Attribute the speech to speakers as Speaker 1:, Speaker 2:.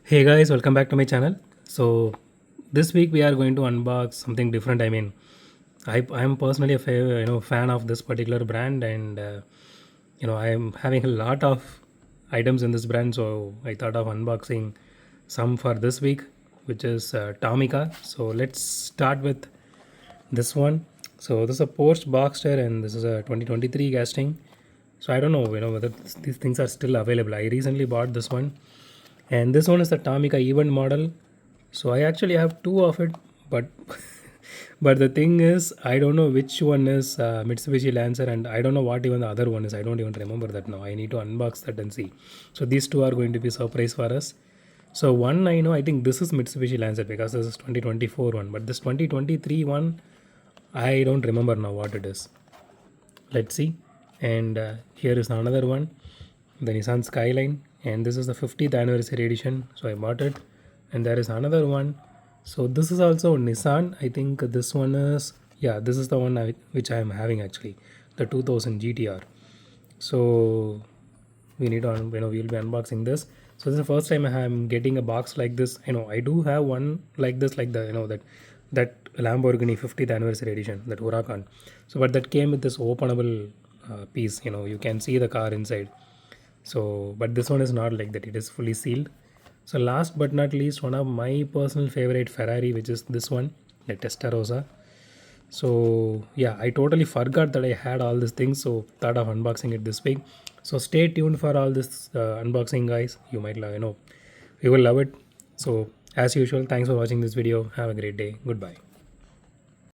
Speaker 1: Hey guys, welcome back to my channel. So this week we are going to unbox something different. I'm personally a fan of this particular brand, and I am having a lot of items in this brand. So I thought of unboxing some for this week, which is Tomica. So let's start with this one. So this is a Porsche Boxster, and this is a 2023 casting. So I don't know, whether these things are still available. I recently bought this one, and this one is the Tomica event model. So I actually have two of it, but but the thing is, I don't know which one is Mitsubishi Lancer, and I don't know what even the other one is. I don't even remember that now. I need to unbox that and see. So these two are going to be surprise for us. So one I know, I think this is Mitsubishi Lancer because this is 2024 one, but this 2023 one, I don't remember now what it is. Let's see. And here is another one, the Nissan Skyline, and this is the 50th anniversary edition, so I bought it. And there is another one, so this is also Nissan. I think this one is, yeah, this is the one which I am having actually, the 2000 GTR. So we need to we'll be unboxing this. So this is the first time I'm getting a box like this. I do have one like this, like the that Lamborghini 50th anniversary edition, that Huracan. So but that came with this openable piece. You can see the car inside. So but this one is not like that, it is fully sealed. So last but not least, one of my personal favorite Ferrari, which is this one, the Testarossa. So yeah, I totally forgot that I had all these things, so thought of unboxing it this week. So stay tuned for all this unboxing, guys. You might love, you will love it. So as usual, thanks for watching this video. Have a great day. Goodbye.